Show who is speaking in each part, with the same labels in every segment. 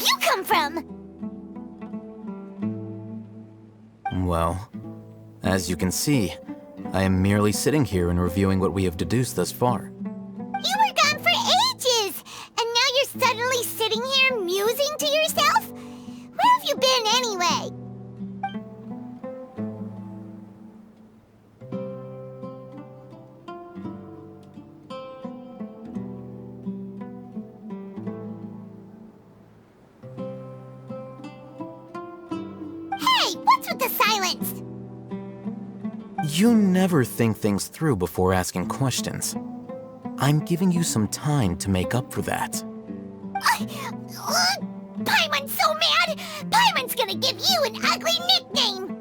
Speaker 1: you come from?
Speaker 2: Well, as you can see, I am merely sitting here and reviewing what we have deduced thus far.
Speaker 1: You were gone for ages, and now you're suddenly sitting here musing to yourself? Where have you been anyway? Hey, what's with the silence?
Speaker 2: You never think things through before asking questions. I'm giving you some time to make up for that.
Speaker 1: Paimon's so mad! Paimon's gonna give you an ugly nickname!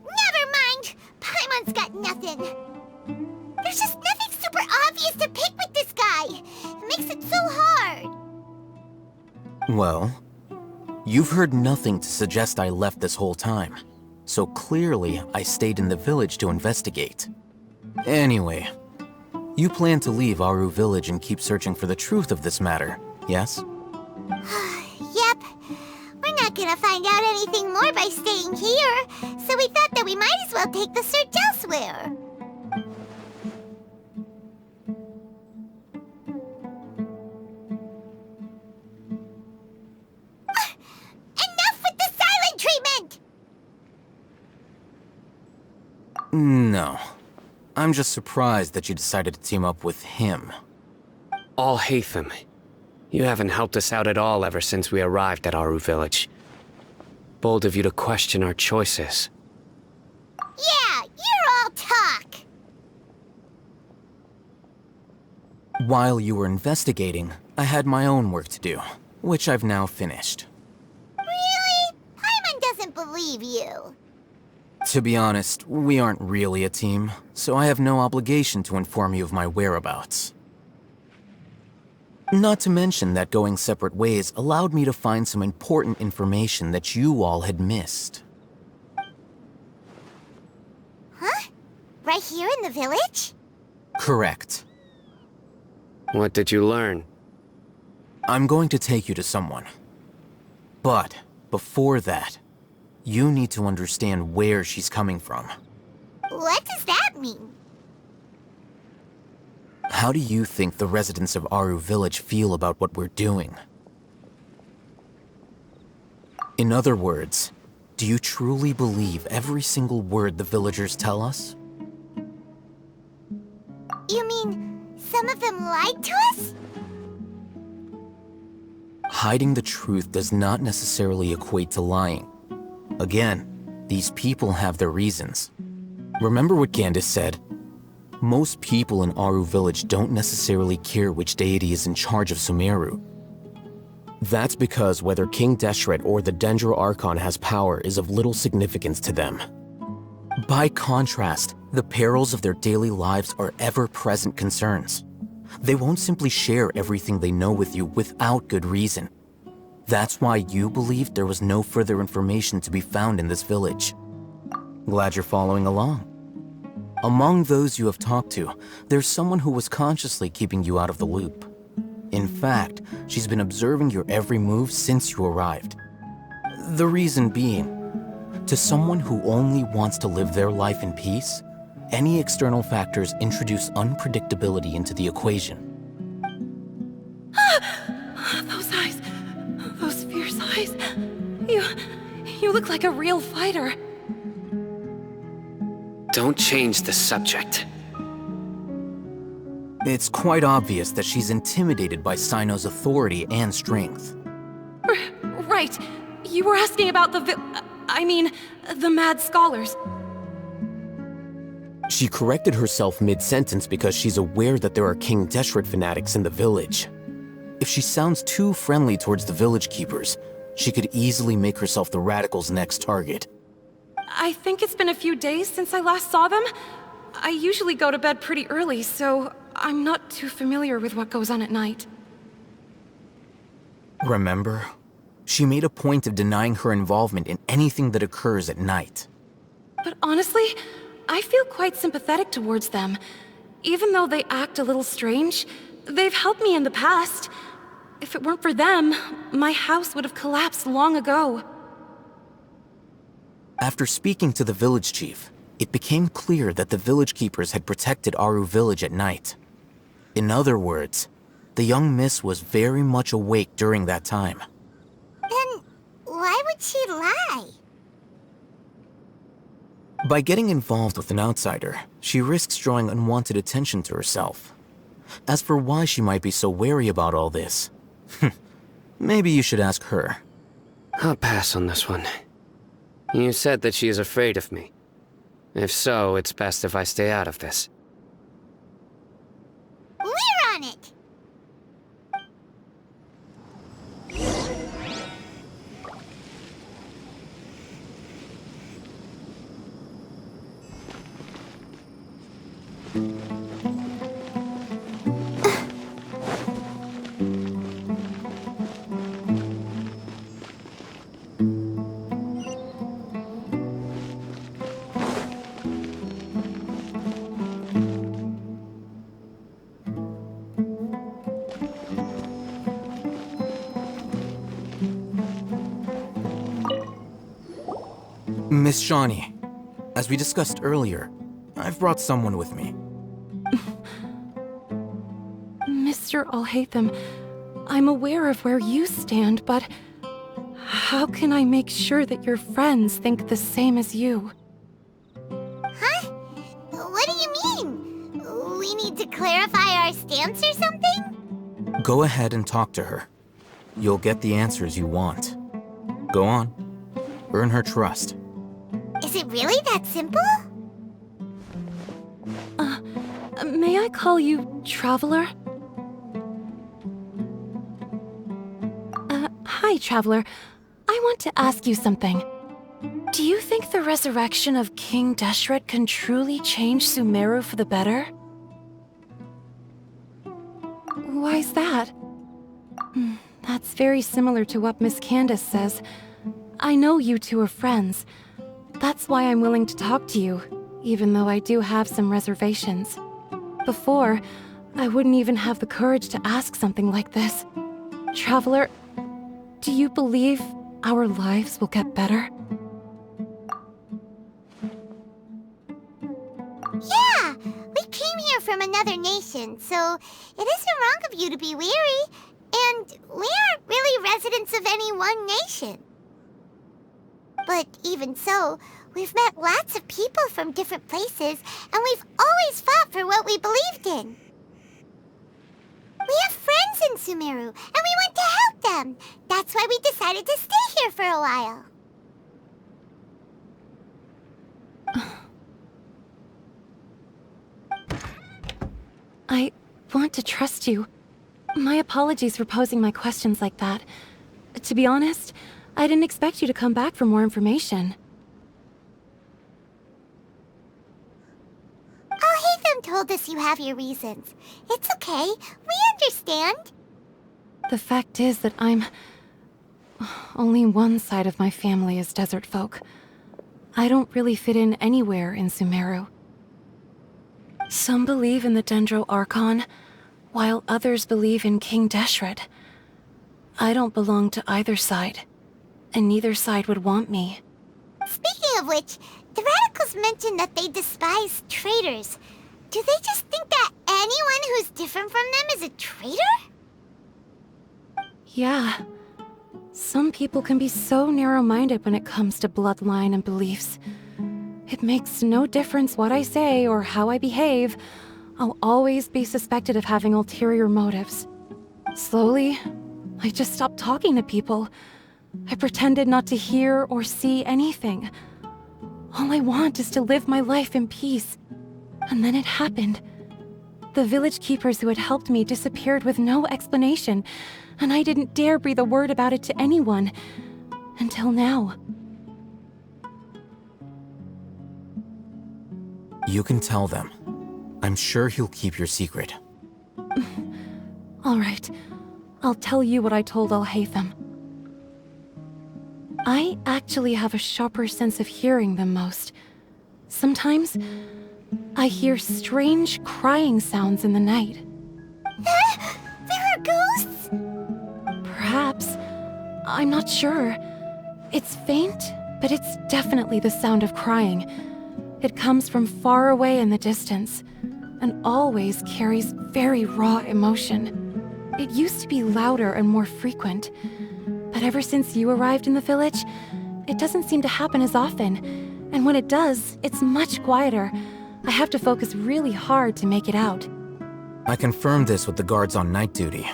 Speaker 1: Never mind! Paimon's got nothing. There's just nothing super obvious to pick with this guy. It makes it so hard.
Speaker 2: Well, you've heard nothing to suggest I left this whole time, so clearly I stayed in the village to investigate. Anyway, you plan to leave Aru village and keep searching for the truth of this matter, yes?
Speaker 1: Yep. We're not gonna find out anything more by staying here, so we thought that we might as well take the search elsewhere. Enough with the silent treatment!
Speaker 2: No. I'm just surprised that you decided to team up with him.
Speaker 3: Alhaitham, you haven't helped us out at all ever since we arrived at Aru village. Bold of you to question our choices.
Speaker 1: Yeah, you're all talk!
Speaker 2: While you were investigating, I had my own work to do, which I've now finished.
Speaker 1: Really? Paimon doesn't believe you.
Speaker 2: To be honest, we aren't really a team, so I have no obligation to inform you of my whereabouts. Not to mention that going separate ways allowed me to find some important information that you all had missed.
Speaker 1: Huh? Right here in the village?
Speaker 2: Correct.
Speaker 3: What did you learn?
Speaker 2: I'm going to take you to someone. But before that, you need to understand where she's coming from.
Speaker 1: What does that mean?
Speaker 2: How do you think the residents of Aru village feel about what we're doing? In other words, do you truly believe every single word the villagers tell us?
Speaker 1: You mean some of them lied to us?
Speaker 2: Hiding the truth does not necessarily equate to lying. Again, these people have their reasons. Remember what Gandis said? Most people in Aru village don't necessarily care which deity is in charge of Sumeru. That's because whether King Deshret or the Dendro Archon has power is of little significance to them. By contrast, the perils of their daily lives are ever-present concerns. They won't simply share everything they know with you without good reason. That's why you believed there was no further information to be found in this village. Glad you're following along. Among those you have talked to, there's someone who was consciously keeping you out of the loop. In fact, she's been observing your every move since you arrived. The reason being, to someone who only wants to live their life in peace, any external factors introduce unpredictability into the equation.
Speaker 4: Those eyes. Those fierce eyes. You look like a real fighter.
Speaker 3: Don't change the subject.
Speaker 2: It's quite obvious that she's intimidated by Sino's authority and strength.
Speaker 4: Right. You were asking about the the mad scholars.
Speaker 2: She corrected herself mid-sentence because she's aware that there are King Deshret fanatics in the village. If she sounds too friendly towards the village keepers, she could easily make herself the radicals' next target.
Speaker 4: I think it's been a few days since I last saw them. I usually go to bed pretty early, so I'm not too familiar with what goes on at night.
Speaker 2: Remember? She made a point of denying her involvement in anything that occurs at night.
Speaker 4: But honestly, I feel quite sympathetic towards them. Even though they act a little strange, they've helped me in the past. If it weren't for them, my house would have collapsed long ago.
Speaker 2: After speaking to the village chief, it became clear that the village keepers had protected Aru village at night. In other words, the young miss was very much awake during that time.
Speaker 1: Then why would she lie?
Speaker 2: By getting involved with an outsider, she risks drawing unwanted attention to herself. As for why she might be so wary about all this, maybe you should ask her.
Speaker 3: I'll pass on this one. You said that she is afraid of me. If so, it's best if I stay out of this.
Speaker 1: We're on it!
Speaker 2: Miss Shani, as we discussed earlier, I've brought someone with me.
Speaker 4: Mr. Alhaitham, I'm aware of where you stand, but how can I make sure that your friends think the same as you?
Speaker 1: Huh? What do you mean? We need to clarify our stance or something?
Speaker 2: Go ahead and talk to her. You'll get the answers you want. Go on. Earn her trust.
Speaker 1: Is it really that simple?
Speaker 4: May I call you Traveler? Hi, Traveler. I want to ask you something. Do you think the resurrection of King Deshret can truly change Sumeru for the better? Why's that? That's very similar to what Miss Candace says. I know you two are friends. That's why I'm willing to talk to you, even though I do have some reservations. Before, I wouldn't even have the courage to ask something like this. Traveler, do you believe our lives will get better?
Speaker 1: Yeah! We came here from another nation, so it isn't wrong of you to be weary. And we aren't really residents of any one nation. But even so, we've met lots of people from different places, and we've always fought for what we believed in. We have friends in Sumeru, and we want to help them. That's why we decided to stay here for a while.
Speaker 4: I want to trust you. My apologies for posing my questions like that. To be honest, I didn't expect you to come back for more information.
Speaker 1: Alhaitham told us you have your reasons. It's okay. We understand.
Speaker 4: The fact is that only one side of my family is desert folk. I don't really fit in anywhere in Sumeru. Some believe in the Dendro Archon, while others believe in King Deshret. I don't belong to either side, and neither side would want me.
Speaker 1: Speaking of which, the Radicals mentioned that they despise traitors. Do they just think that anyone who's different from them is a traitor?
Speaker 4: Yeah. Some people can be so narrow-minded when it comes to bloodline and beliefs. It makes no difference what I say or how I behave. I'll always be suspected of having ulterior motives. Slowly, I just stopped talking to people. I pretended not to hear or see anything. All I want is to live my life in peace. And then it happened. The village keepers who had helped me disappeared with no explanation, and I didn't dare breathe a word about it to anyone. Until now.
Speaker 2: You can tell them. I'm sure he'll keep your secret.
Speaker 4: All right. I'll tell you what I told Alhaitham. I actually have a sharper sense of hearing than most. Sometimes, I hear strange crying sounds in the night.
Speaker 1: There are ghosts?
Speaker 4: Perhaps. I'm not sure. It's faint, but it's definitely the sound of crying. It comes from far away in the distance, and always carries very raw emotion. It used to be louder and more frequent, but ever since you arrived in the village, it doesn't seem to happen as often, and when it does, it's much quieter. I have to focus really hard to make it out.
Speaker 2: I confirmed this with the guards on night duty.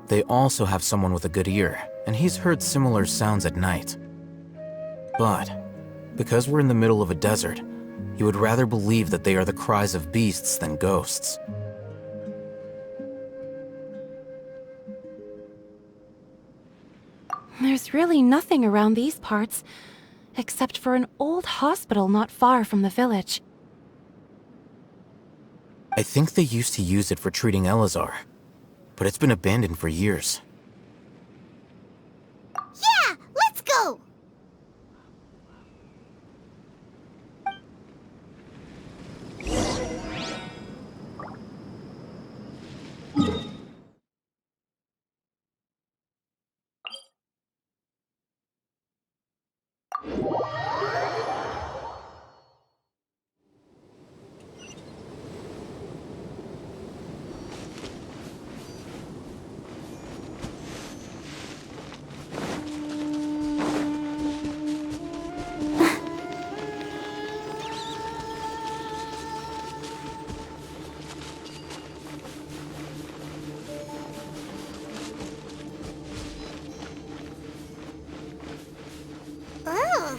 Speaker 2: They also have someone with a good ear, and he's heard similar sounds at night. But, because we're in the middle of a desert, he would rather believe that they are the cries of beasts than ghosts.
Speaker 4: There's really nothing around these parts, except for an old hospital not far from the village.
Speaker 2: I think they used to use it for treating Eleazar, but it's been abandoned for years.
Speaker 1: Yeah, let's go! Oh,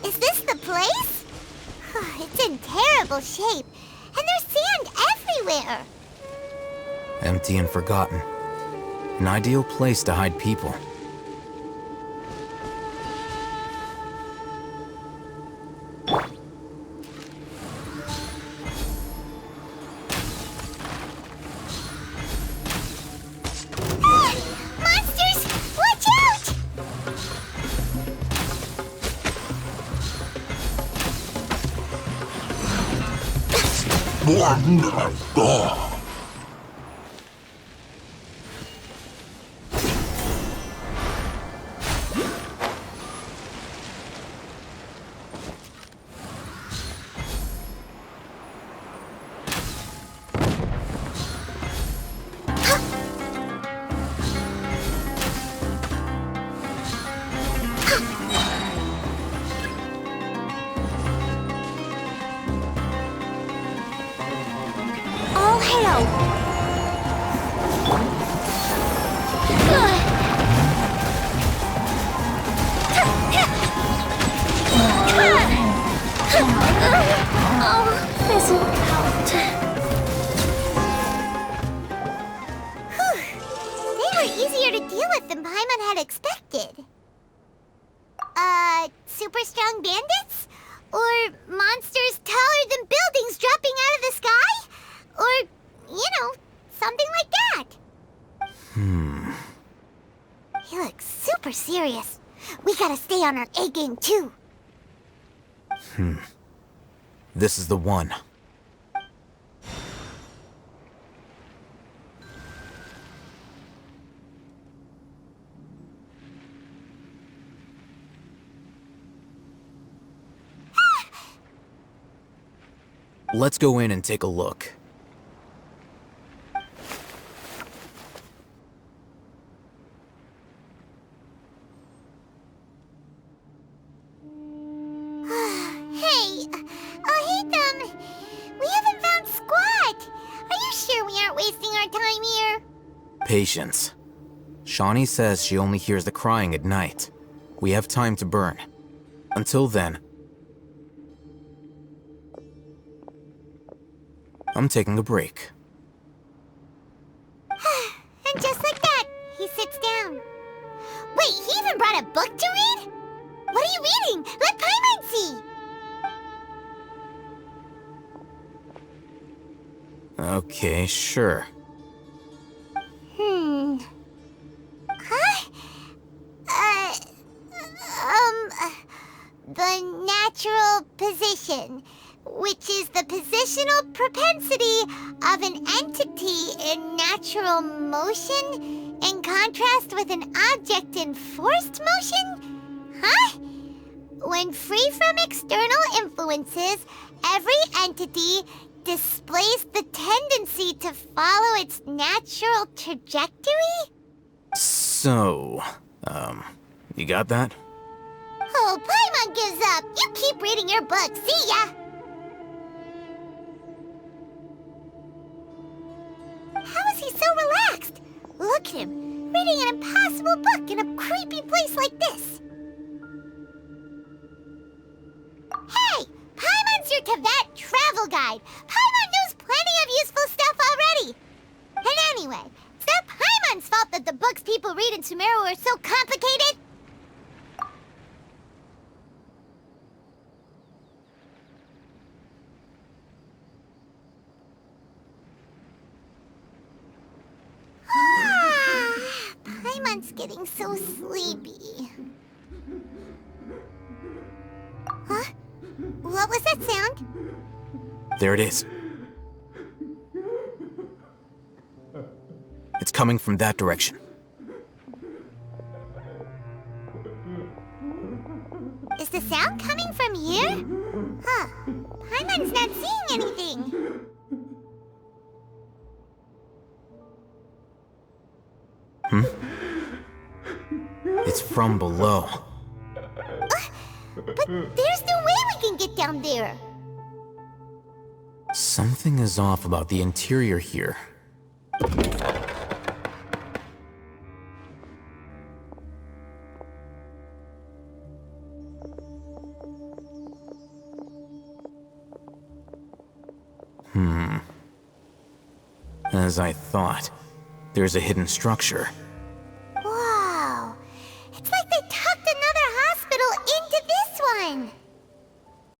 Speaker 1: is this the place? It's in terrible shape, and there's sand everywhere.
Speaker 2: Empty and forgotten. An ideal place to hide people.
Speaker 1: Monsters! Watch out! All hail! This'll count. They were easier to deal with than Paimon had expected. Super strong bandits? Or monsters taller than buildings dropping out of the sky? Or, something like that. He looks super serious. We gotta stay on our A game too.
Speaker 2: This is the one. Let's go in and take a look.
Speaker 1: Hey, Alhaitham, we haven't found squat. Are you sure we aren't wasting our time here?
Speaker 2: Patience. Shani says she only hears the crying at night. We have time to burn. Until then, I'm taking a break.
Speaker 1: And just like that, he sits down. Wait, he even brought a book to read? What are you reading? Let Paimon see.
Speaker 2: Okay, sure.
Speaker 1: Huh? The natural position, which is the position conditional propensity of an entity in natural motion in contrast with an object in forced motion? Huh? When free from external influences, every entity displays the tendency to follow its natural trajectory?
Speaker 2: So, you got that?
Speaker 1: Oh, Paimon gives up. You keep reading your book. See ya! How is he so relaxed? Look at him, reading an impossible book in a creepy place like this. Hey! Paimon's your Tibet travel guide. Paimon knows plenty of useful stuff already. And anyway, it's not Paimon's fault that the books people read in Sumeru are so complicated. Paimon's getting so sleepy. Huh? What was that sound?
Speaker 2: There it is. It's coming from that direction.
Speaker 1: Is the sound coming from here? Huh. Paimon's not seeing anything.
Speaker 2: It's from below.
Speaker 1: But there's no way we can get down there.
Speaker 2: Something is off about the interior here. As I thought, there's a hidden structure.